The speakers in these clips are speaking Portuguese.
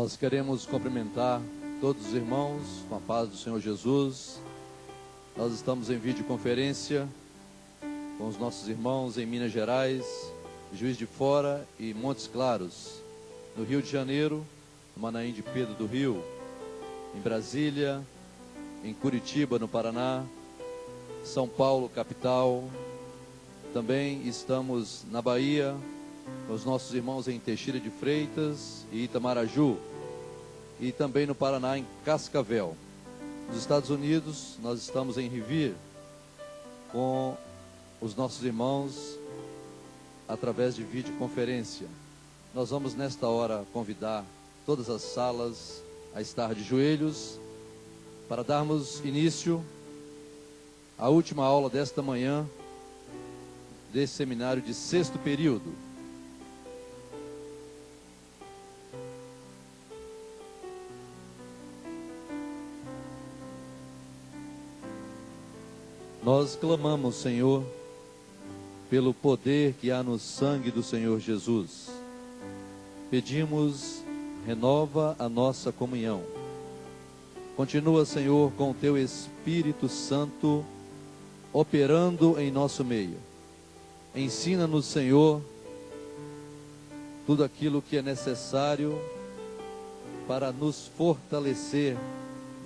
Nós queremos cumprimentar todos os irmãos com a paz do Senhor Jesus. Nós estamos em videoconferência com os nossos irmãos em Minas Gerais, Juiz de Fora e Montes Claros, no Rio de Janeiro, no Manaim de Pedro do Rio, em Brasília, em Curitiba, no Paraná, São Paulo, capital. Também estamos na Bahia, os nossos irmãos em Teixeira de Freitas e Itamaraju, e também no Paraná, em Cascavel. Nos Estados Unidos, nós estamos em Revere, com os nossos irmãos, através de videoconferência. Nós vamos nesta hora convidar todas as salas a estar de joelhos, para darmos início à última aula desta manhã, desse seminário de 6º período. Nós clamamos, Senhor, pelo poder que há no sangue do Senhor Jesus. Pedimos, renova a nossa comunhão. Continua, Senhor, com o Teu Espírito Santo operando em nosso meio. Ensina-nos, Senhor, tudo aquilo que é necessário para nos fortalecer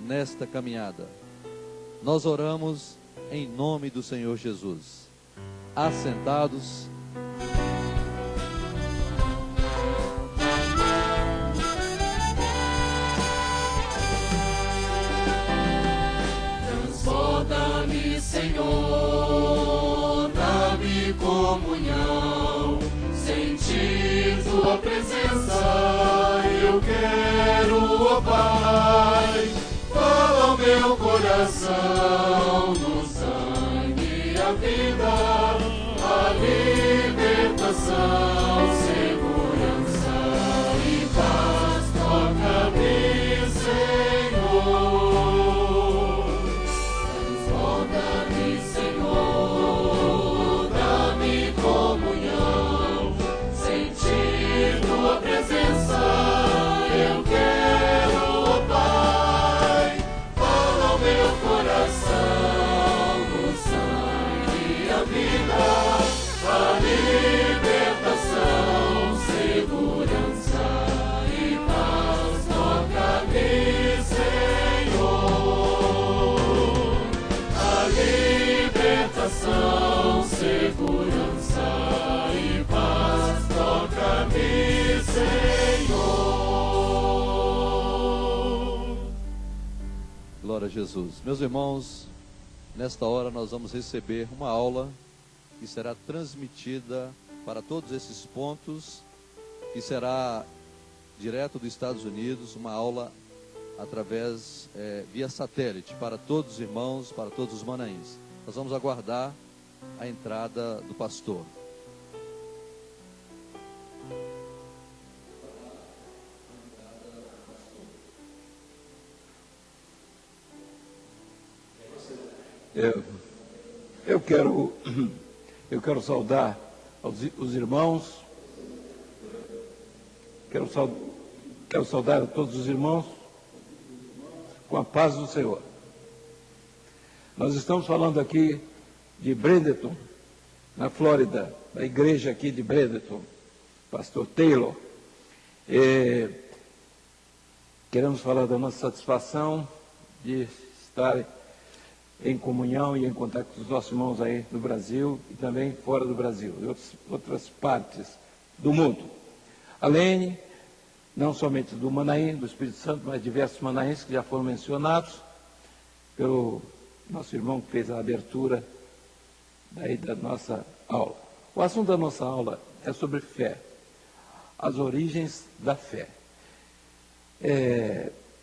nesta caminhada. Nós oramos em nome do Senhor Jesus. Assentados. Transborda-me, Senhor, dá-me comunhão, sentir Tua presença, eu quero, ó Pai, fala ao meu coração, no sangue a vida, a libertação, segurança e paz, toca-me, Senhor. Transborda-me, Senhor, dá-me comunhão, sentir Tua presença, eu quero, ó Pai, fala ao meu coração, no sangue a vida, a libertação, segurança e paz, toca-me, Senhor. A libertação, segurança e paz, toca-me, Senhor. Glória a Jesus. Meus irmãos, nesta hora nós vamos receber uma aula que será transmitida para todos esses pontos, que será direto dos Estados Unidos, uma aula através, via satélite, para todos os irmãos, para todos os manaíns. Nós vamos aguardar a entrada do pastor. Eu quero saudar os irmãos, quero saudar a todos os irmãos com a paz do Senhor. Nós estamos falando aqui de Bradenton, na Flórida, da igreja aqui de Bradenton, pastor Taylor. Queremos falar da nossa satisfação de estar em comunhão e em contato com os nossos irmãos aí no Brasil e também fora do Brasil, e outras partes do mundo. Além, não somente do Manaim, do Espírito Santo, mas diversos manaíns que já foram mencionados pelo nosso irmão que fez a abertura daí da nossa aula. O assunto da nossa aula é sobre fé, as origens da fé.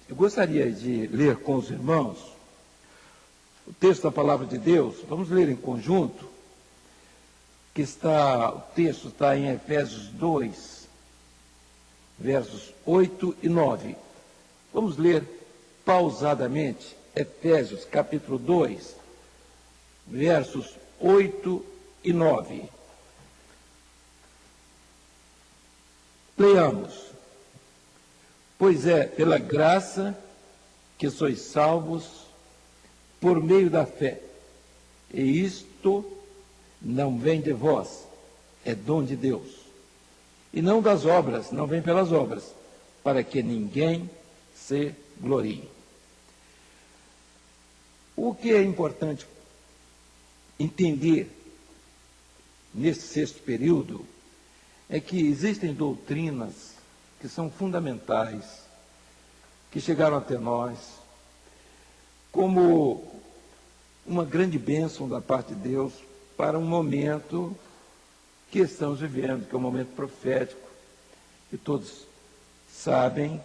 Eu gostaria de ler com os irmãos o texto da Palavra de Deus. Vamos ler em conjunto, o texto está em Efésios 2, versos 8 e 9. Vamos ler pausadamente, Efésios capítulo 2, versos 8 e 9. Leamos. Pois é pela graça que sois salvos por meio da fé. E isto não vem de vós, é dom de Deus. E não das obras, não vem pelas obras, para que ninguém se glorie. O que é importante entender nesse sexto período é que existem doutrinas que são fundamentais, que chegaram até nós, como uma grande bênção da parte de Deus para um momento que estamos vivendo, que é um momento profético, que todos sabem,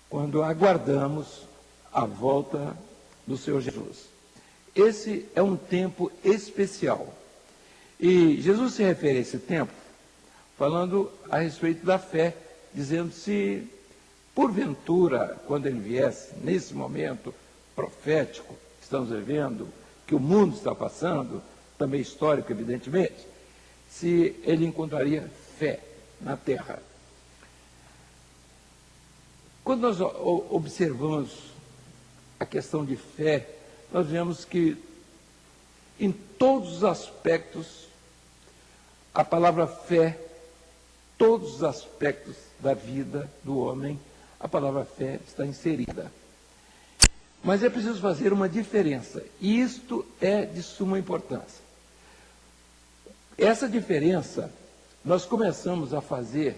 quando aguardamos a volta do Senhor Jesus. Esse é um tempo especial. E Jesus se refere a esse tempo falando a respeito da fé, dizendo se, porventura, quando ele viesse, nesse momento profético que estamos vivendo, que o mundo está passando, também histórico, evidentemente, se ele encontraria fé na terra. Quando nós observamos a questão de fé, nós vemos que em todos os aspectos, a palavra fé, todos os aspectos da vida do homem, a palavra fé está inserida. Mas é preciso fazer uma diferença, e isto é de suma importância. Essa diferença nós começamos a fazer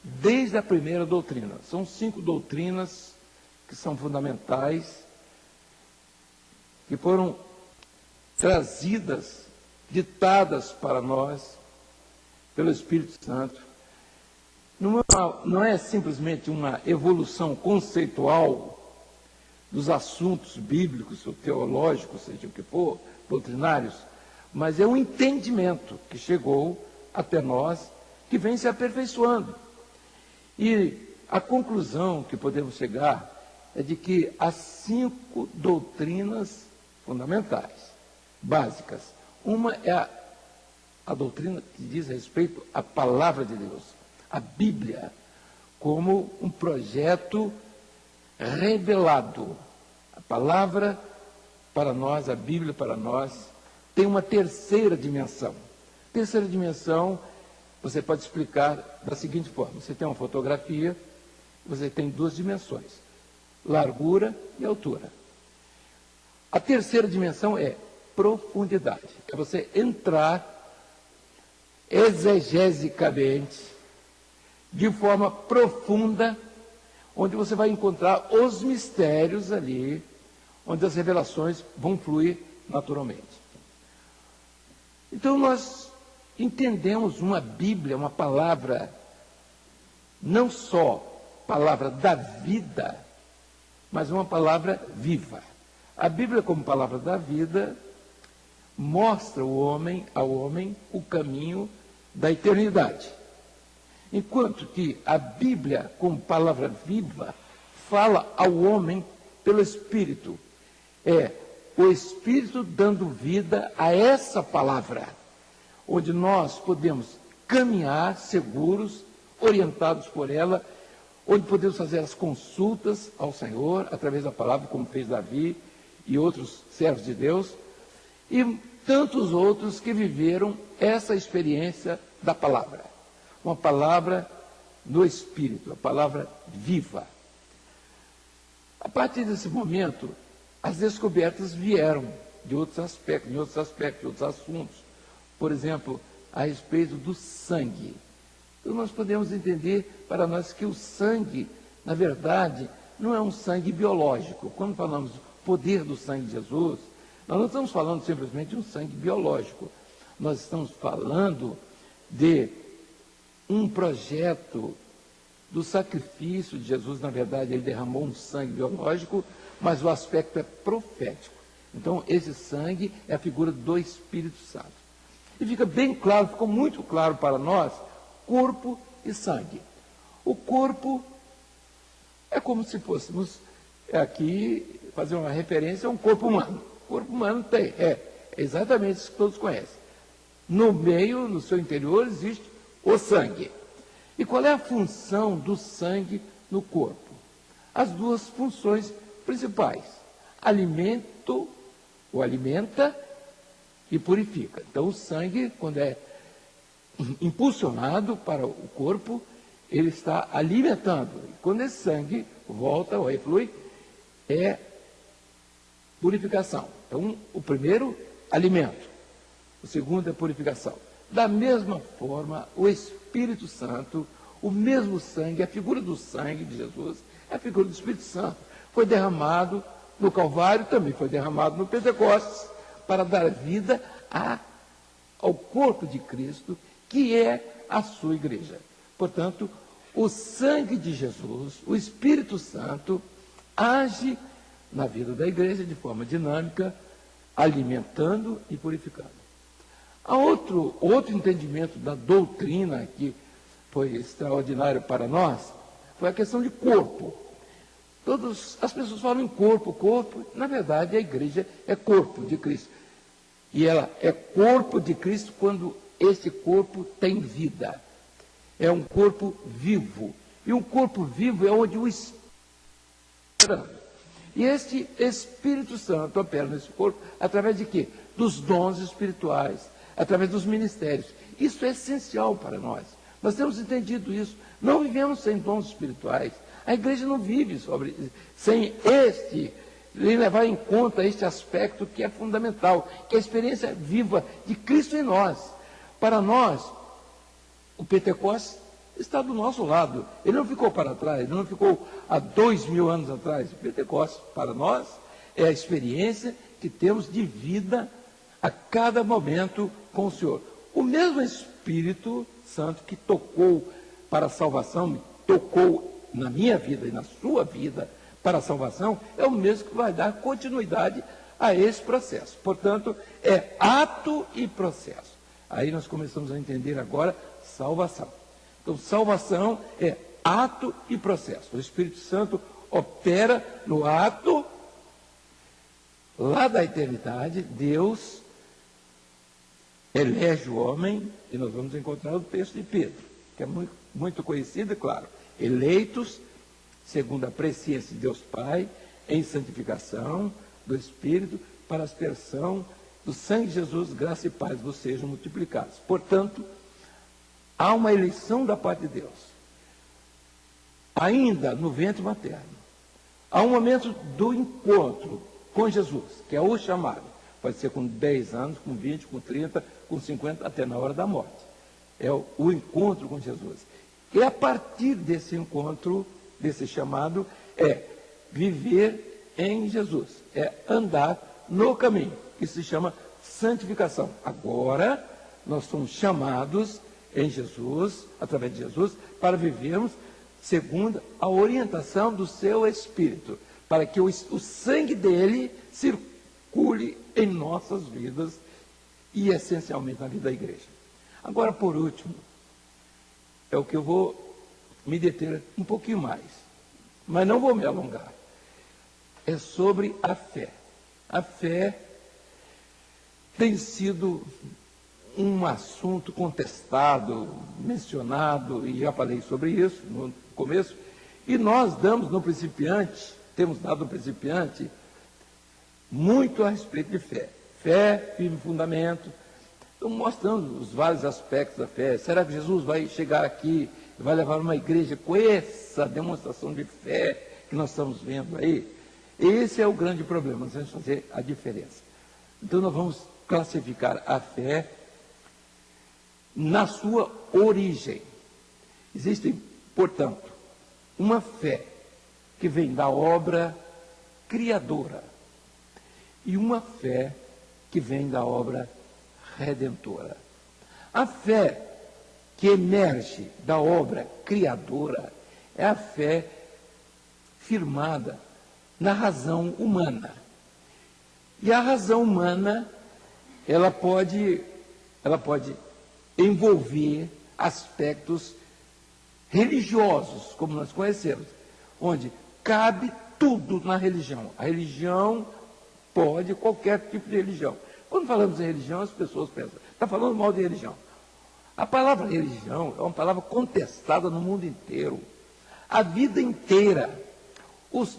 desde a primeira doutrina. São 5 doutrinas que são fundamentais, que foram trazidas, ditadas para nós pelo Espírito Santo. Não é simplesmente uma evolução conceitual dos assuntos bíblicos ou teológicos, seja o que for, doutrinários, mas é um entendimento que chegou até nós, que vem se aperfeiçoando. E a conclusão que podemos chegar é de que há 5 doutrinas fundamentais, básicas. Uma é a doutrina que diz respeito à palavra de Deus, a Bíblia, como um projeto revelado. A palavra para nós, a Bíblia para nós, tem uma terceira dimensão. Terceira dimensão, você pode explicar da seguinte forma: você tem uma fotografia, você tem 2 dimensões, largura e altura. A terceira dimensão é profundidade, é você entrar exegesicamente, de forma profunda, onde você vai encontrar os mistérios ali, onde as revelações vão fluir naturalmente. Então nós entendemos uma Bíblia, uma palavra, não só palavra da vida, mas uma palavra viva. A Bíblia, como palavra da vida, mostra ao homem o caminho da eternidade. Enquanto que a Bíblia, como palavra viva, fala ao homem pelo Espírito. É o Espírito dando vida a essa palavra, onde nós podemos caminhar seguros, orientados por ela, onde podemos fazer as consultas ao Senhor, através da palavra, como fez Davi e outros servos de Deus, e tantos outros que viveram essa experiência da palavra. Uma palavra no Espírito, a palavra viva. A partir desse momento, as descobertas vieram de outros aspectos, de outros assuntos. Por exemplo, a respeito do sangue. Então nós podemos entender para nós que o sangue, na verdade, não é um sangue biológico. Quando falamos do poder do sangue de Jesus, nós não estamos falando simplesmente de um sangue biológico. Nós estamos falando de um projeto do sacrifício de Jesus. Na verdade, ele derramou um sangue biológico, mas o aspecto é profético. Então, esse sangue é a figura do Espírito Santo. E fica bem claro, ficou muito claro para nós, corpo e sangue. O corpo é como se fôssemos aqui fazer uma referência a um corpo humano. O corpo humano é exatamente isso que todos conhecem. No meio, no seu interior, existe o sangue. E qual é a função do sangue no corpo? As duas funções principais: alimento, ou alimenta, e purifica. Então, o sangue, quando é impulsionado para o corpo, ele está alimentando. E quando esse sangue volta ou eflui, é purificação. Então, o primeiro, alimento. O segundo é purificação. Da mesma forma, o Espírito Santo, o mesmo sangue, a figura do sangue de Jesus, é a figura do Espírito Santo. Foi derramado no Calvário, também foi derramado no Pentecostes, para dar vida ao corpo de Cristo, que é a sua igreja. Portanto, o sangue de Jesus, o Espírito Santo, age na vida da igreja de forma dinâmica, alimentando e purificando. Há outro entendimento da doutrina que foi extraordinário para nós, foi a questão de corpo. As pessoas falam em corpo, na verdade a igreja é corpo de Cristo. E ela é corpo de Cristo quando esse corpo tem vida. É um corpo vivo. E um corpo vivo é onde o Espírito Santo. E este Espírito Santo opera nesse corpo através de quê? Dos dons espirituais, através dos ministérios. Isso é essencial para nós. Nós temos entendido isso. Não vivemos sem dons espirituais. A igreja não vive sem levar em conta este aspecto que é fundamental, que é a experiência viva de Cristo em nós. Para nós, o Pentecostes está do nosso lado. Ele não ficou para trás, ele não ficou há 2000 anos atrás. O Pentecostes, para nós, é a experiência que temos de vida a cada momento com o Senhor. O mesmo Espírito Santo que tocou para a salvação, tocou na minha vida e na sua vida para a salvação, é o mesmo que vai dar continuidade a esse processo. Portanto, é ato e processo. Aí nós começamos a entender agora salvação. Então, salvação é ato e processo. O Espírito Santo opera no ato. Lá da eternidade, Deus elege o homem, e nós vamos encontrar o texto de Pedro, que é muito conhecido, é claro. Eleitos, segundo a presciência de Deus Pai, em santificação do Espírito, para a aspersão do sangue de Jesus, graça e paz vos sejam multiplicados. Portanto, há uma eleição da parte de Deus, ainda no ventre materno. Há um momento do encontro com Jesus, que é o chamado. Pode ser com 10 anos, com 20, com 30, com 50, até na hora da morte. É o encontro com Jesus. E a partir desse encontro, desse chamado, é viver em Jesus, é andar no caminho, que se chama santificação. Agora, nós somos chamados em Jesus, através de Jesus, para vivermos segundo a orientação do seu Espírito, para que o sangue dele circule em nossas vidas e essencialmente na vida da igreja. Agora, por último, é o que eu vou me deter um pouquinho mais, mas não vou me alongar. É sobre a fé. A fé tem sido um assunto contestado, mencionado, e já falei sobre isso no começo, e nós temos dado no principiante, muito a respeito de fé. Fé, firme fundamento, então mostrando os vários aspectos da fé. Será que Jesus vai chegar aqui e vai levar uma igreja com essa demonstração de fé que nós estamos vendo aí? Esse é o grande problema, nós vamos fazer a diferença. Então nós vamos classificar a fé na sua origem. Existe, portanto, uma fé que vem da obra criadora e uma fé que vem da obra redentora. A fé que emerge da obra criadora é a fé firmada na razão humana. E a razão humana, ela pode envolver aspectos religiosos, como nós conhecemos, onde cabe tudo na religião. A religião pode, qualquer tipo de religião. Quando falamos em religião, as pessoas pensam, está falando mal de religião. A palavra religião é uma palavra contestada no mundo inteiro, a vida inteira.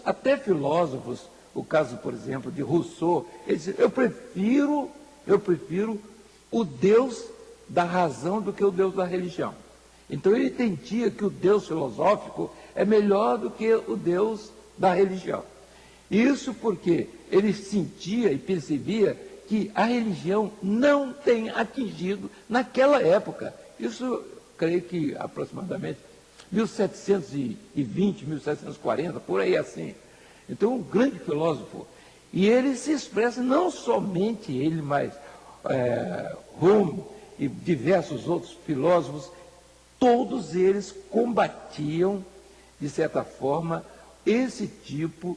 Até filósofos, o caso, por exemplo, de Rousseau, ele diz, eu prefiro o Deus da razão do que o Deus da religião. Então ele entendia que o Deus filosófico é melhor do que o Deus da religião. Isso porque ele sentia e percebia que a religião não tem atingido naquela época. Isso, creio que aproximadamente 1720, 1740, por aí assim. Então, um grande filósofo. E ele se expressa, não somente ele, mas Hume e diversos outros filósofos, todos eles combatiam, de certa forma, esse tipo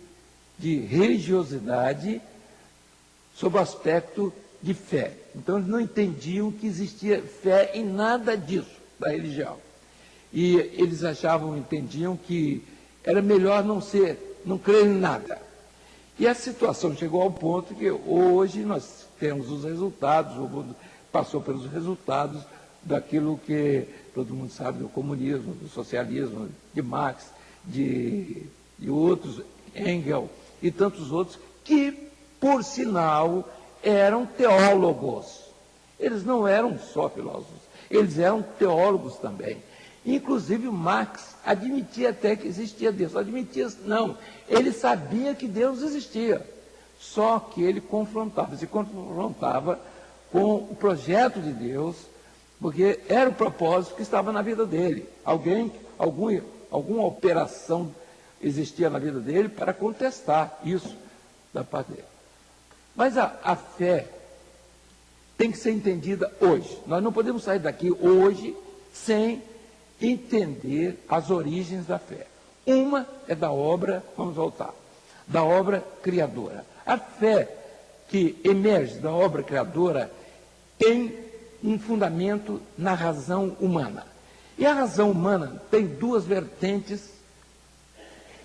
de religiosidade sob o aspecto de fé. Então, eles não entendiam que existia fé em nada disso, da religião. E eles entendiam que era melhor não crer em nada. E a situação chegou ao ponto que hoje nós temos os resultados, o mundo passou pelos resultados daquilo que todo mundo sabe do comunismo, do socialismo, de Marx, de outros, Engels e tantos outros, que, por sinal, eram teólogos. Eles não eram só filósofos, eles eram teólogos também. Inclusive, Marx admitia até que existia Deus. Não, ele sabia que Deus existia. Só que ele se confrontava com o projeto de Deus, porque era o propósito que estava na vida dele. Alguma operação existia na vida dele para contestar isso da parte dele. Mas a fé tem que ser entendida hoje. Nós não podemos sair daqui hoje sem entender as origens da fé. Uma é da obra, vamos voltar, da obra criadora. A fé que emerge da obra criadora tem um fundamento na razão humana. E a razão humana tem duas vertentes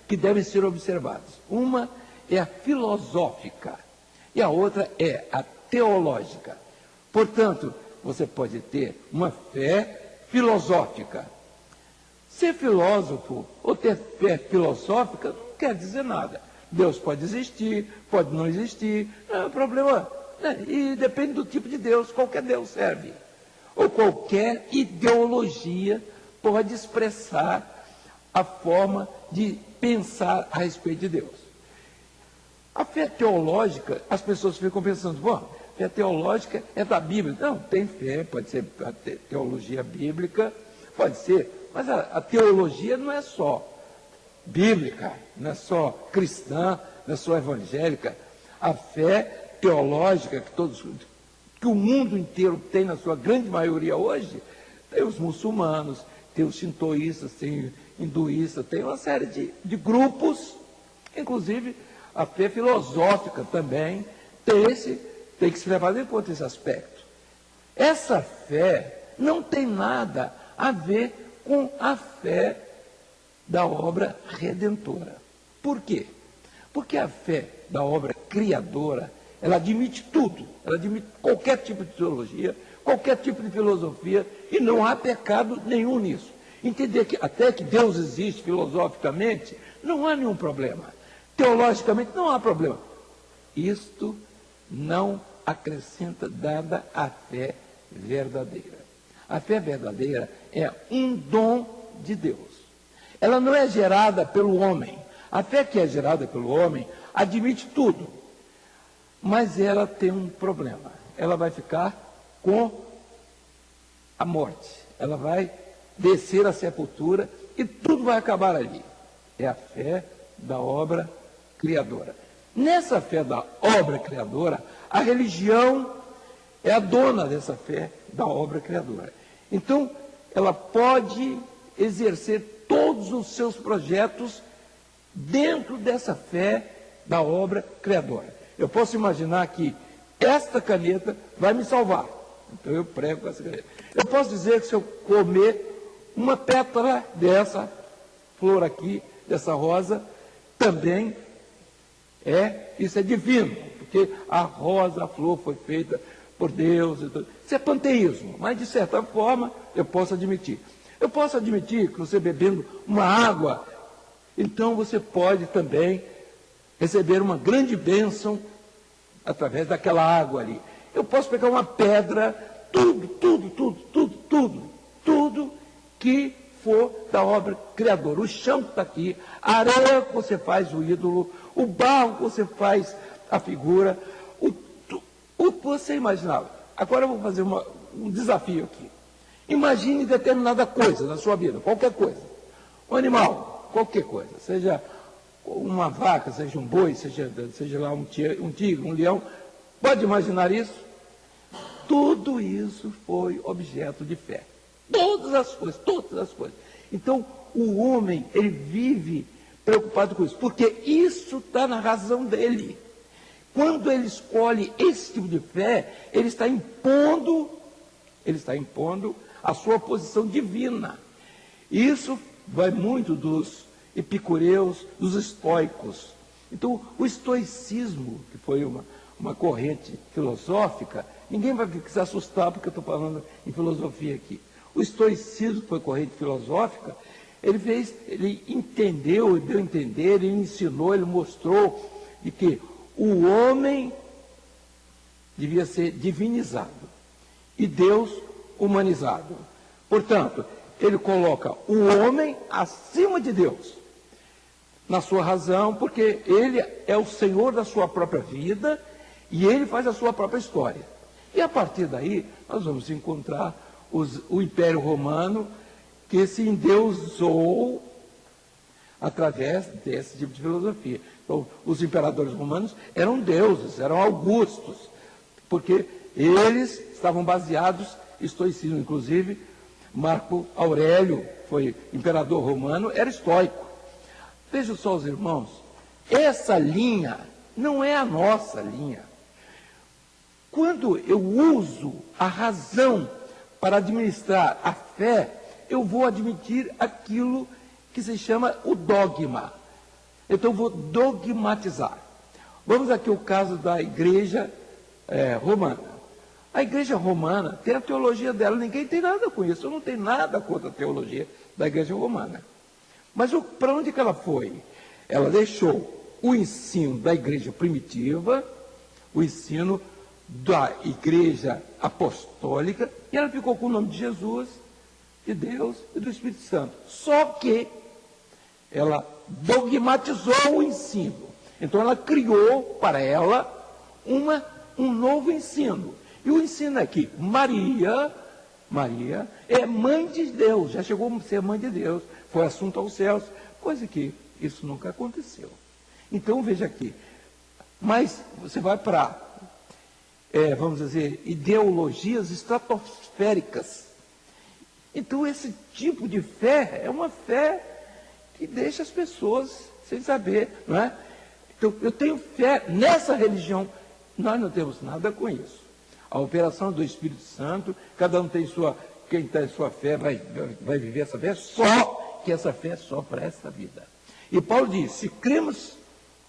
que devem ser observadas. Uma é a filosófica e a outra é a teológica. Portanto, você pode ter uma fé filosófica. Ser filósofo ou ter fé filosófica não quer dizer nada. Deus pode existir, pode não existir, não é problema. Né? E depende do tipo de Deus, qualquer Deus serve. Ou qualquer ideologia pode expressar a forma de pensar a respeito de Deus. A fé teológica, as pessoas ficam pensando, bom, a fé teológica é da Bíblia. Não, tem fé, pode ser a teologia bíblica, pode ser. Mas a teologia não é só bíblica, não é só cristã, não é só evangélica. A fé teológica que o mundo inteiro tem, na sua grande maioria hoje, tem os muçulmanos, tem os shintoístas, tem hinduístas, tem uma série de grupos, inclusive a fé filosófica também tem que se levar em conta esse aspecto. Essa fé não tem nada a ver com a fé da obra redentora. Por quê? Porque a fé da obra criadora, ela admite tudo, ela admite qualquer tipo de teologia, qualquer tipo de filosofia, e não há pecado nenhum nisso. Entender que até que Deus existe filosoficamente, não há nenhum problema. Teologicamente, não há problema. Isto não acrescenta nada à fé verdadeira. A fé verdadeira é um dom de Deus. Ela não é gerada pelo homem. A fé que é gerada pelo homem admite tudo. Mas ela tem um problema. Ela vai ficar com a morte. Ela vai descer à sepultura e tudo vai acabar ali. É a fé da obra criadora. Nessa fé da obra criadora, a religião é a dona dessa fé da obra criadora. Então, ela pode exercer todos os seus projetos dentro dessa fé da obra criadora. Eu posso imaginar que esta caneta vai me salvar. Então, eu prego com essa caneta. Eu posso dizer que se eu comer uma pétala dessa flor aqui, dessa rosa, também isso é divino, porque a rosa, a flor foi feita por Deus. Isso é panteísmo, mas de certa forma eu posso admitir. Eu posso admitir que você bebendo uma água, então você pode também receber uma grande bênção através daquela água ali. Eu posso pegar uma pedra, tudo que for da obra criadora. O chão que está aqui, a areia que você faz o ídolo, o barro que você faz a figura, o que você imaginava. Agora eu vou fazer um desafio aqui. Imagine determinada coisa na sua vida, qualquer coisa. Um animal, qualquer coisa. Seja uma vaca, seja um boi, seja lá um tigre, um leão. Pode imaginar isso? Tudo isso foi objeto de fé. Todas as coisas. Então, o homem, ele vive preocupado com isso, porque isso está na razão dele. Quando ele escolhe esse tipo de fé, ele está impondo a sua posição divina. Isso vai muito dos epicureus, dos estoicos. Então, o estoicismo, que foi uma corrente filosófica, ninguém vai se assustar porque eu estou falando em filosofia aqui. O estoicismo, que foi corrente filosófica, ele entendeu, ele deu a entender, ele ensinou, ele mostrou de que o homem devia ser divinizado e Deus humanizado. Portanto, ele coloca o homem acima de Deus, na sua razão, porque ele é o Senhor da sua própria vida e ele faz a sua própria história. E a partir daí, nós vamos encontrar o Império Romano, que se endeusou através desse tipo de filosofia. Então, os imperadores romanos eram deuses, eram augustos, porque eles estavam baseados em estoicismo. Inclusive, Marco Aurélio, foi imperador romano, era estoico. Vejam só, os irmãos, essa linha não é a nossa linha. Quando eu uso a razão para administrar a fé, eu vou admitir aquilo que se chama o dogma. Então, eu vou dogmatizar. Vamos aqui ao caso da igreja romana. A igreja romana tem a teologia dela, ninguém tem nada com isso. Eu não tenho nada contra a teologia da igreja romana. Mas para onde que ela foi? Ela deixou o ensino da igreja primitiva, o ensino da igreja apostólica, e ela ficou com o nome de Jesus, de Deus e do Espírito Santo. Só que ela dogmatizou o ensino. Então ela criou para ela um novo ensino. E o ensino é que Maria é mãe de Deus, já chegou a ser mãe de Deus, foi assunto aos céus, coisa que isso nunca aconteceu. Então veja aqui, mas você vai para, vamos dizer, ideologias estratosféricas. Então esse tipo de fé é uma fé que deixa as pessoas sem saber, não é? Então eu tenho fé nessa religião, nós não temos nada com isso. A operação do Espírito Santo, cada um tem quem tem sua fé vai viver essa fé, só que essa fé é só para essa vida. E Paulo diz, se cremos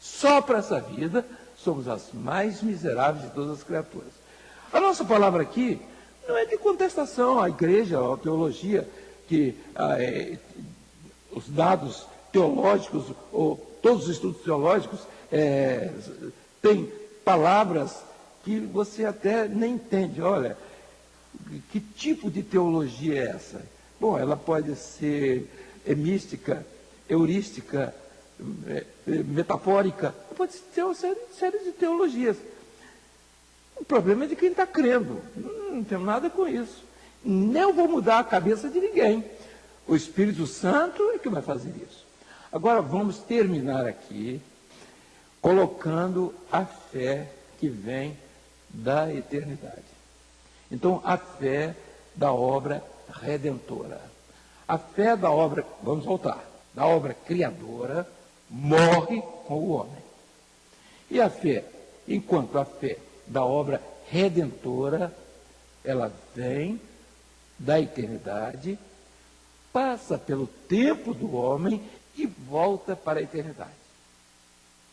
só para essa vida, somos as mais miseráveis de todas as criaturas. A nossa palavra aqui não é de contestação à igreja, à teologia, que os dados teológicos, ou todos os estudos teológicos, têm palavras que você até nem entende. Olha, que tipo de teologia é essa? Bom, ela pode ser mística, heurística, metafórica, pode ter uma série de teologias. O problema é de quem está crendo. Não tem nada com isso. Nem eu vou mudar a cabeça de ninguém. O Espírito Santo é que vai fazer isso. Agora vamos terminar aqui colocando a fé que vem da eternidade. Então, a fé da obra redentora. A fé da obra, vamos voltar, da obra criadora, morre com o homem. E a fé, enquanto a fé da obra redentora, ela vem da eternidade, passa pelo tempo do homem e volta para a eternidade.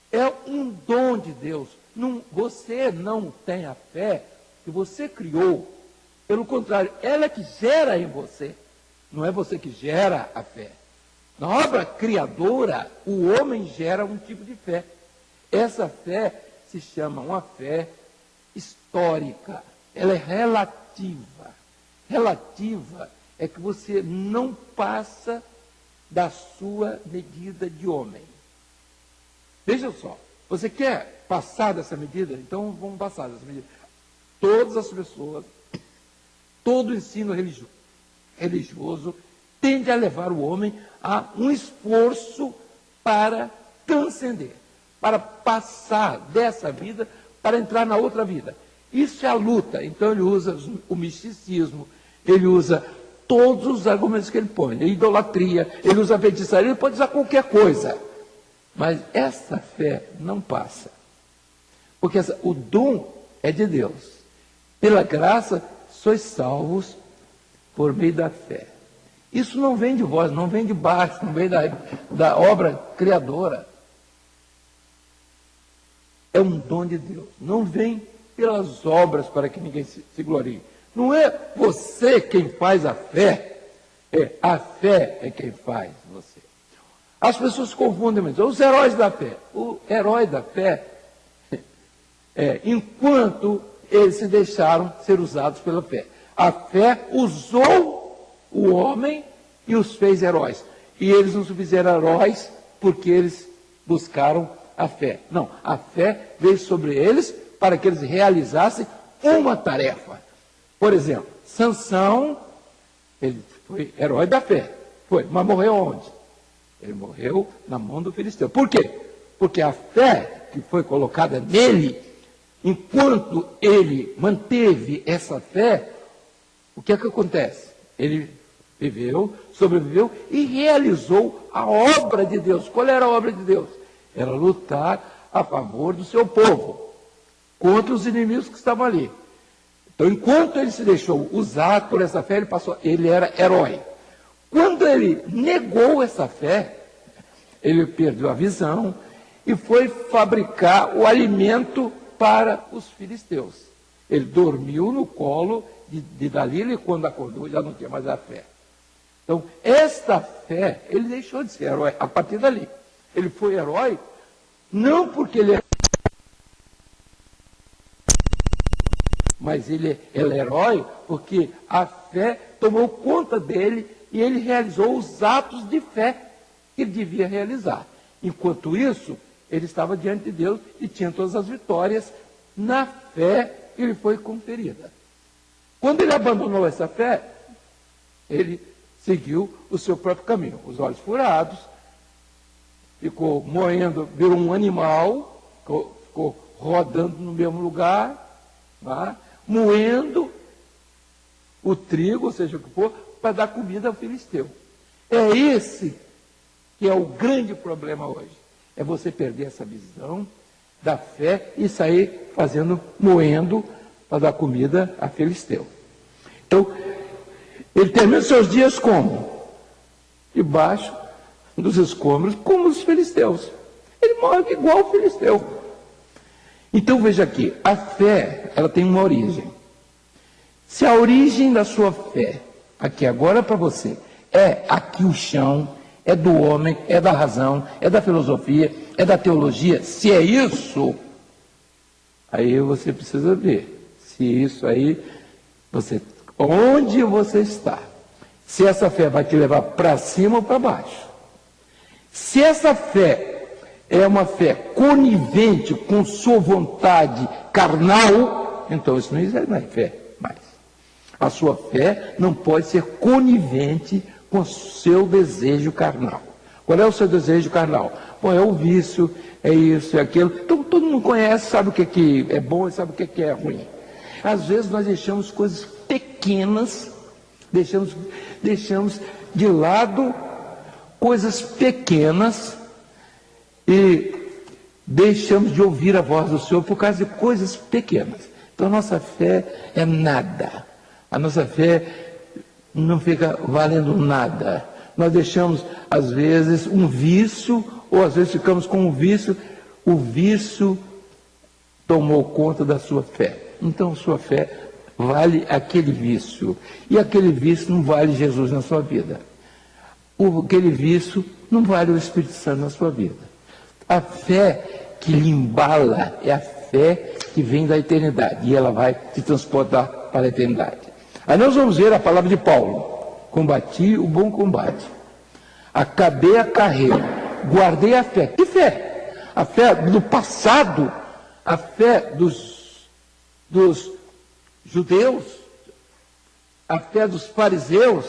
É um dom de Deus. Você não tem a fé que você criou, pelo contrário, ela é que gera em você, não é você que gera a fé. Na obra criadora, o homem gera um tipo de fé. Essa fé se chama uma fé histórica, ela é relativa. Relativa é que você não passa da sua medida de homem. Veja só, você quer passar dessa medida? Então vamos passar dessa medida. Todas as pessoas, todo o ensino religioso tende a levar o homem a um esforço para transcender, para passar dessa vida para entrar na outra vida. Isso é a luta. Então ele usa o misticismo, ele usa todos os argumentos que ele põe, a idolatria, ele usa a feitiçaria, ele pode usar qualquer coisa. Mas essa fé não passa. Porque o dom é de Deus. Pela graça, sois salvos por meio da fé. Isso não vem de vós, não vem de baixo, não vem da obra criadora. É um dom de Deus. Não vem pelas obras para que ninguém se glorie. Não é você quem faz a fé é quem faz você. As pessoas confundem, mas os heróis da fé. O herói da fé enquanto eles se deixaram ser usados pela fé. A fé usou o homem e os fez heróis. E eles não se fizeram heróis porque eles buscaram a fé. Não, a fé veio sobre eles para que eles realizassem uma tarefa. Por exemplo, Sansão, ele foi herói da fé. Foi, mas morreu onde? Ele morreu na mão do filisteu. Por quê? Porque a fé que foi colocada nele, enquanto ele manteve essa fé, o que é que acontece? Ele viveu, sobreviveu e realizou a obra de Deus. Qual era a obra de Deus? Era lutar a favor do seu povo, contra os inimigos que estavam ali. Então, enquanto ele se deixou usar por essa fé, ele era herói. Quando ele negou essa fé, ele perdeu a visão e foi fabricar o alimento para os filisteus. Ele dormiu no colo de Dalila e quando acordou já não tinha mais a fé. Então, esta fé, ele deixou de ser herói a partir dali. Ele foi herói não porque ele mas ele é herói porque a fé tomou conta dele e ele realizou os atos de fé que ele devia realizar. Enquanto isso, ele estava diante de Deus e tinha todas as vitórias na fé que lhe foi conferida. Quando ele abandonou essa fé, ele seguiu o seu próprio caminho, os olhos furados, ficou moendo, virou um animal, ficou rodando no mesmo lugar, tá? Moendo o trigo, ou seja o que for, para dar comida ao filisteu. É esse que é o grande problema hoje. É você perder essa visão da fé e sair moendo para dar comida a filisteu. Então, ele termina seus dias como? Debaixo dos escombros, como os filisteus. Ele morre igual o filisteu. Então veja aqui, a fé, ela tem uma origem. Se a origem da sua fé, aqui agora para você, é aqui o chão, é do homem, é da razão, é da filosofia, é da teologia, se é isso, aí você precisa ver se isso aí, onde você está, se essa fé vai te levar para cima ou para baixo. Se essa fé é uma fé conivente com sua vontade carnal, então isso não é fé mais. A sua fé não pode ser conivente com o seu desejo carnal. Qual é o seu desejo carnal? Bom, é o vício, é isso, é aquilo. Então, todo mundo conhece, sabe o que é bom e sabe o que é ruim. Às vezes nós deixamos coisas pequenas, deixamos de lado coisas pequenas e deixamos de ouvir a voz do Senhor por causa de coisas pequenas. Então, a nossa fé é nada. A nossa fé não fica valendo nada. Nós deixamos, às vezes, um vício, ou às vezes ficamos com um vício. O vício tomou conta da sua fé. então sua fé vale aquele vício. E aquele vício não vale Jesus na sua vida. Aquele vício não vale o Espírito Santo na sua vida. A fé que lhe embala é a fé que vem da eternidade. E ela vai te transportar para a eternidade. Aí nós vamos ver a palavra de Paulo. Combati o bom combate. Acabei a carreira. Guardei a fé. Que fé? A fé do passado. A fé dos judeus. A fé dos fariseus.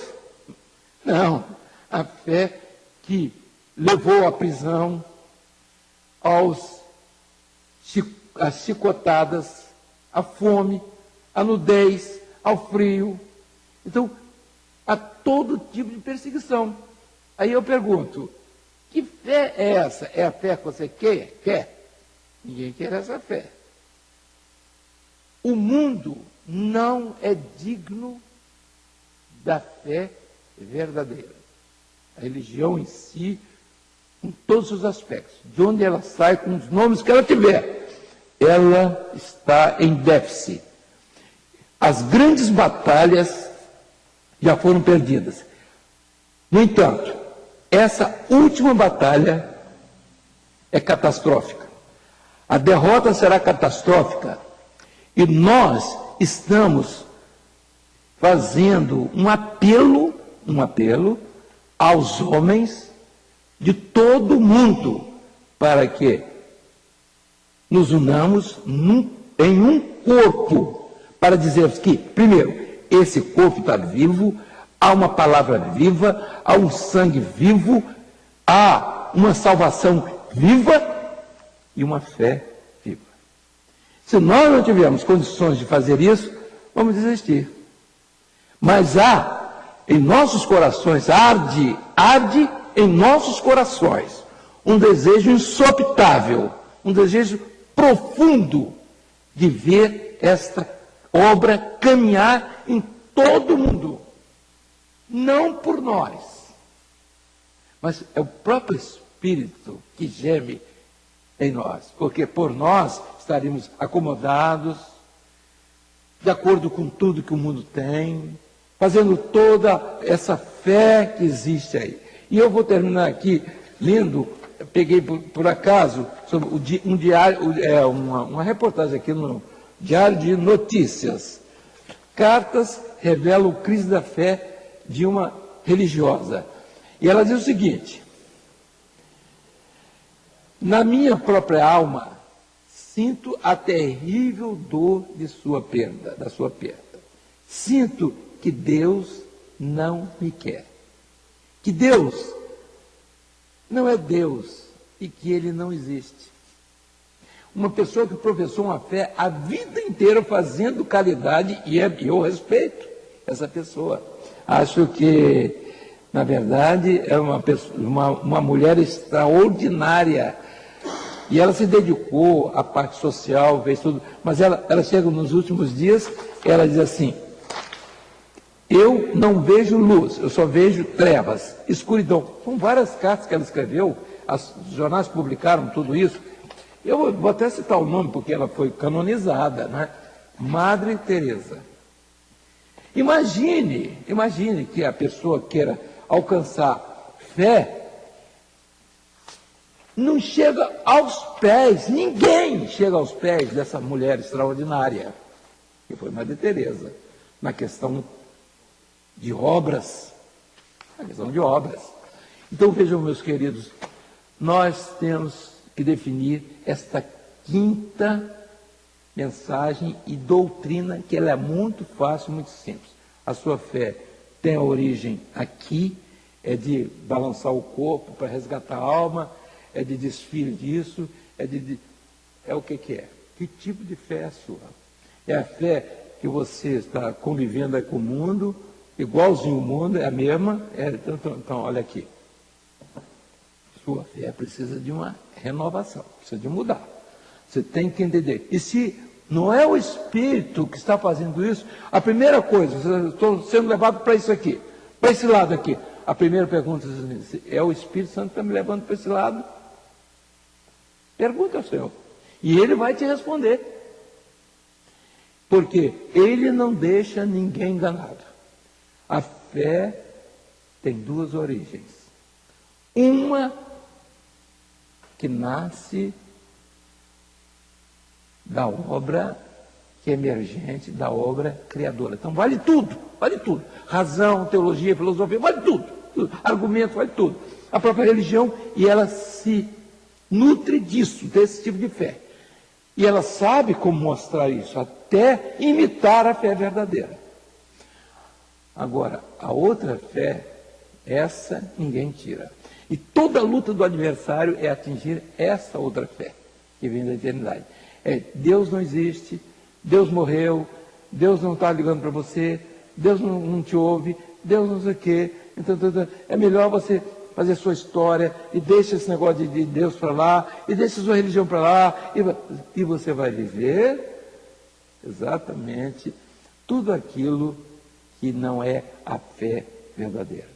Não. A fé que levou à prisão, às chicotadas, à fome, à nudez, ao frio. Então, a todo tipo de perseguição. Aí eu pergunto, que fé é essa? É a fé que você quer? Ninguém quer essa fé. O mundo não é digno da fé verdadeira. A religião em si, em todos os aspectos, de onde ela sai, com os nomes que ela tiver, ela está em déficit. As grandes batalhas já foram perdidas. No entanto, essa última batalha é catastrófica. A derrota será catastrófica e nós estamos fazendo um apelo aos homens de todo o mundo para que nos unamos em um corpo, para dizer que, primeiro, esse corpo está vivo, há uma palavra viva, há um sangue vivo, há uma salvação viva e uma fé viva. Se nós não tivermos condições de fazer isso, vamos desistir. Mas há em nossos corações, arde em nossos corações um desejo insopitável, um desejo profundo de ver esta obra caminhar em todo o mundo. Não por nós, mas é o próprio Espírito que geme em nós, porque por nós estaríamos acomodados, de acordo com tudo que o mundo tem, fazendo toda essa fé que existe aí. E eu vou terminar aqui lendo, peguei por acaso, sobre um diário, uma reportagem aqui no Diário de Notícias. Cartas revelam crise da fé de uma religiosa. E ela diz o seguinte: na minha própria alma, sinto a terrível dor de da sua perda. Sinto que Deus não me quer. Que Deus não é Deus e que Ele não existe. Uma pessoa que professou uma fé a vida inteira fazendo caridade, e eu respeito essa pessoa. Acho que, na verdade, é uma mulher extraordinária. E ela se dedicou à parte social, fez tudo. Mas ela chega nos últimos dias, ela diz assim: eu não vejo luz, eu só vejo trevas, escuridão. São várias cartas que ela escreveu, os jornais publicaram tudo isso. Eu vou até citar o nome, porque ela foi canonizada, né? Madre Teresa. Imagine que a pessoa queira alcançar fé, não chega aos pés, ninguém chega aos pés dessa mulher extraordinária, que foi Madre Teresa, na questão de obras. Então vejam, meus queridos, nós temos que definir esta quinta mensagem e doutrina, que ela é muito fácil, muito simples. A sua fé tem a origem aqui, é de balançar o corpo para resgatar a alma, é de desfile disso, é o que é? Que tipo de fé é a sua? É a fé que você está convivendo aí com o mundo, igualzinho o mundo, é a mesma? Então, olha aqui. Sua fé precisa de uma renovação, precisa de mudar. Você tem que entender. E se não é o Espírito que está fazendo isso, a primeira coisa, eu estou sendo levado para isso aqui, para esse lado aqui. A primeira pergunta é: o Espírito Santo que está me levando para esse lado? Pergunta ao Senhor. E Ele vai te responder. Porque ele não deixa ninguém enganado. A fé tem duas origens. Uma que nasce da obra que é emergente, da obra criadora. Então vale tudo, vale tudo. Razão, teologia, filosofia, vale tudo. Argumento, vale tudo. A própria religião, e ela se nutre disso, desse tipo de fé. E ela sabe como mostrar isso, até imitar a fé verdadeira. Agora, a outra fé, essa ninguém tira. E toda a luta do adversário é atingir essa outra fé, que vem da eternidade. Deus não existe, Deus morreu, Deus não está ligando para você, Deus não te ouve, Deus não sei o quê. Então, é melhor você fazer a sua história e deixa esse negócio de Deus para lá, e deixa a sua religião para lá, e você vai viver exatamente tudo aquilo que não é a fé verdadeira.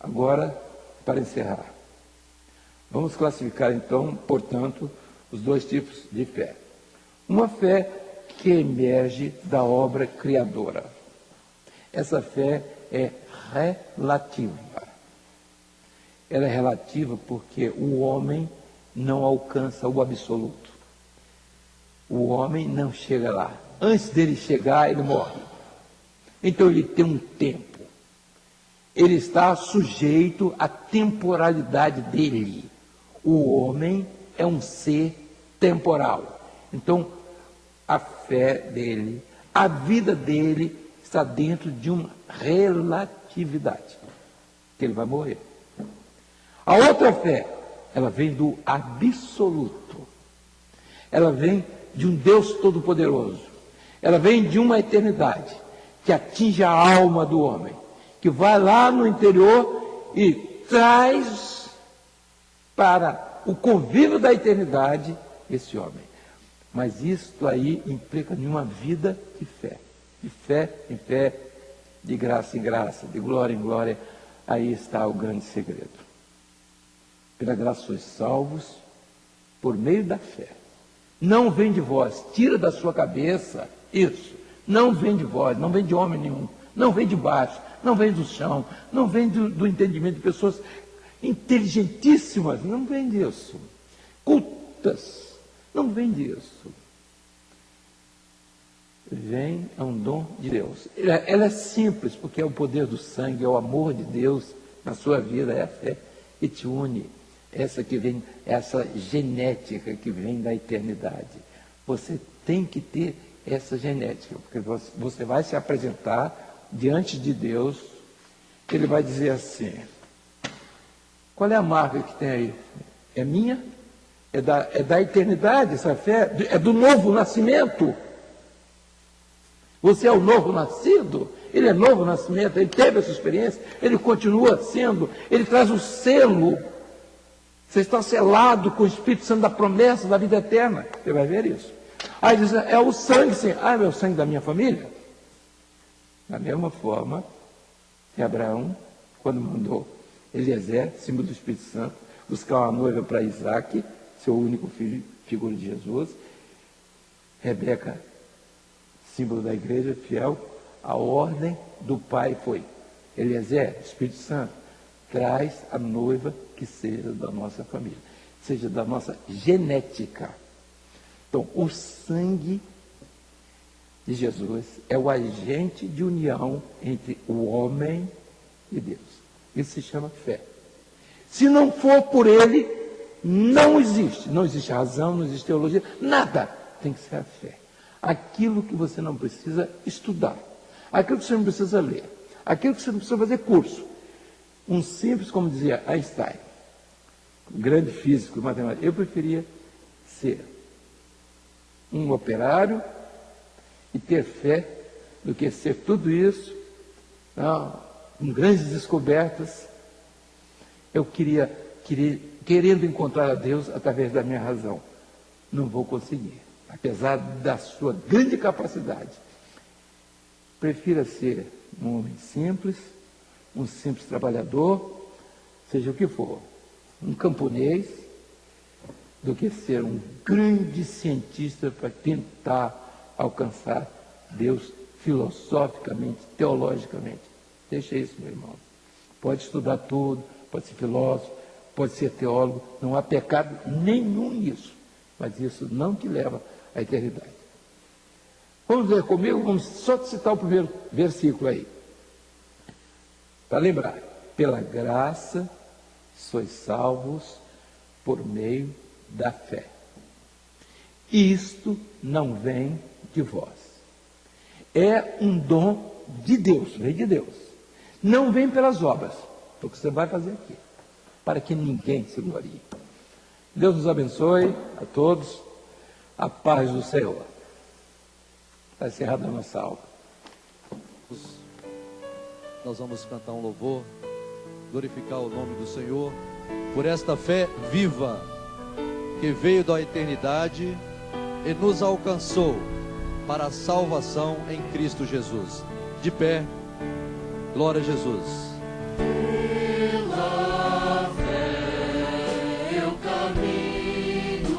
Agora, para encerrar, vamos classificar então, portanto, os dois tipos de fé. Uma fé que emerge da obra criadora. Essa fé é relativa. Ela é relativa porque o homem não alcança o absoluto. O homem não chega lá. Antes dele chegar, ele morre. Então ele tem um tempo. Ele está sujeito à temporalidade dele. O homem é um ser temporal. Então, a fé dele, a vida dele está dentro de uma relatividade, que ele vai morrer. A outra fé, ela vem do absoluto. Ela vem de um Deus todo-poderoso. Ela vem de uma eternidade que atinge a alma do homem, que vai lá no interior e traz para o convívio da eternidade esse homem. Mas isto aí implica em uma vida de fé em fé, de graça em graça, de glória em glória. Aí está o grande segredo. Pela graça sois salvos por meio da fé. Não vem de vós, tira da sua cabeça isso. Não vem de vós, não vem de homem nenhum, não vem de baixo, não vem do chão, não vem do entendimento de pessoas inteligentíssimas, não vem disso. Cultas, não vem disso. Vem, é um dom de Deus. Ela é simples, porque é o poder do sangue, é o amor de Deus na sua vida, é a fé que te une. Essa que vem, essa genética que vem da eternidade. Você tem que ter essa genética, porque você vai se apresentar diante de Deus, ele vai dizer assim: qual é a marca que tem aí? É minha? É da eternidade essa fé? É do novo nascimento? Você é o novo nascido? Ele é novo nascimento, ele teve essa experiência, ele continua sendo, ele traz o selo. Você está selado com o Espírito Santo da promessa da vida eterna. Você vai ver isso. Aí diz, é o sangue, sim. Ah, é o sangue da minha família? Da mesma forma que Abraão, quando mandou Eliezer, símbolo do Espírito Santo, buscar uma noiva para Isaac, seu único filho, figura de Jesus. Rebeca, símbolo da igreja, fiel, a ordem do pai foi: Eliezer, Espírito Santo, traz a noiva que seja da nossa família, seja da nossa genética. Então, o sangue de Jesus é o agente de união entre o homem e Deus. Isso se chama fé. Se não for por ele, não existe razão, não existe teologia, nada. Tem que ser a fé. Aquilo que você não precisa estudar, aquilo que você não precisa ler, aquilo que você não precisa fazer curso. Um simples, como dizia Einstein, um grande físico e matemático, eu preferia ser um operário e ter fé do que ser tudo isso, com grandes descobertas. Eu querendo encontrar a Deus através da minha razão. Não vou conseguir, apesar da sua grande capacidade. Prefira ser um homem simples, um simples trabalhador, seja o que for, um camponês, do que ser um grande cientista para tentar alcançar Deus filosoficamente, teologicamente. Deixa isso, meu irmão. Pode estudar tudo, pode ser filósofo, pode ser teólogo, não há pecado nenhum nisso, mas isso não te leva à eternidade. Vamos ler comigo, vamos só citar o primeiro versículo aí, para lembrar. Pela graça sois salvos por meio da fé. Isto não vem de vós. É um dom de Deus, vem de Deus. Não vem pelas obras, o que você vai fazer aqui, para que ninguém se glorie. Deus nos abençoe a todos, a paz do Senhor. Está encerrada a nossa aula. Nós vamos cantar um louvor, glorificar o nome do Senhor, por esta fé viva, que veio da eternidade e nos alcançou para a salvação em Cristo Jesus. De pé, glória a Jesus. Pela fé eu caminho,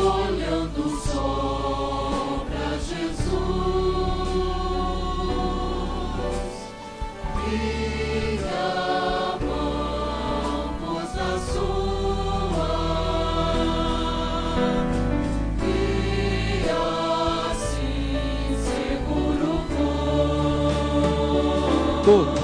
olhando só pra Jesus. Minha mão pôs na sua, e assim seguro vou. Todos.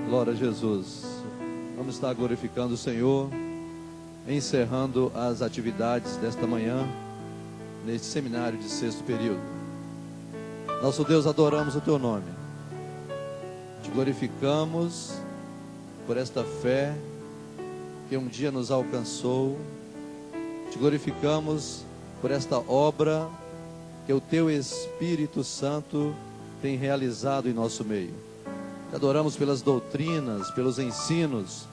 Glória a Jesus. Vamos estar glorificando o Senhor, encerrando as atividades desta manhã, neste seminário de 6º período. Nosso Deus, adoramos o Teu nome. Te glorificamos por esta fé que um dia nos alcançou. Te glorificamos por esta obra que o Teu Espírito Santo tem realizado em nosso meio. Te adoramos pelas doutrinas, pelos ensinos.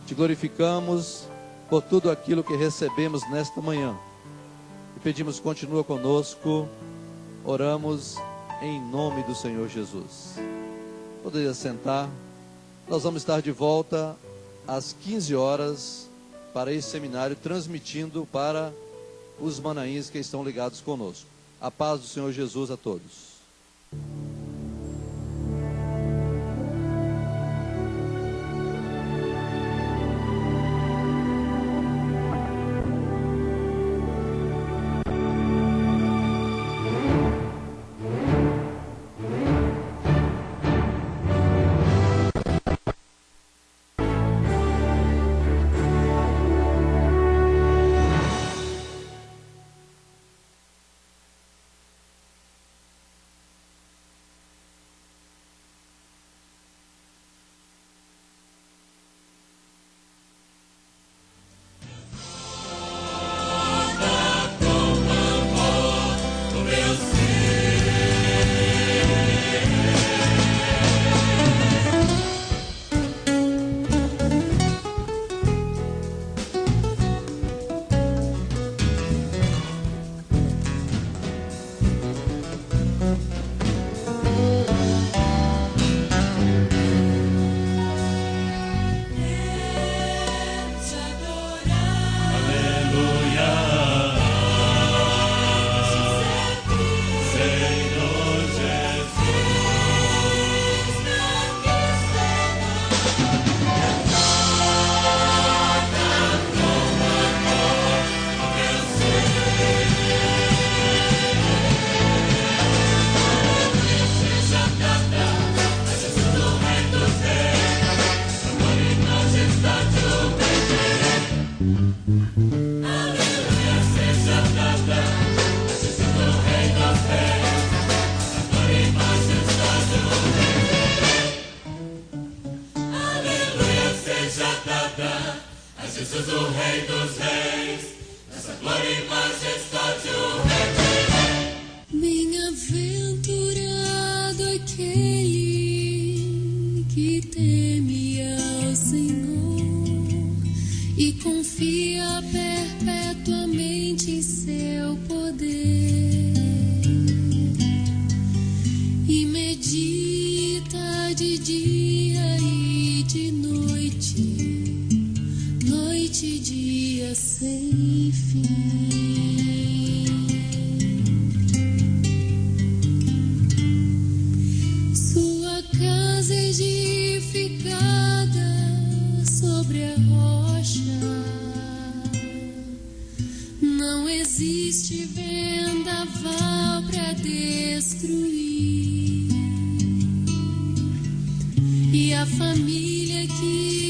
Te glorificamos por tudo aquilo que recebemos nesta manhã. E pedimos, continua conosco. Oramos em nome do Senhor Jesus. Poderia sentar. Nós vamos estar de volta às 15 horas para esse seminário, transmitindo para os manaíns que estão ligados conosco. A paz do Senhor Jesus a todos. Jesus, o Rei dos Reis, nessa glória e majestade o Rei de Reis. Bem-aventurado aquele que teme ao Senhor e confia perpetuamente em seu poder e medita de dia e de noite, noite e dia sem fim. Sua casa é edificada sobre a rocha, não existe vendaval para destruir, e a família que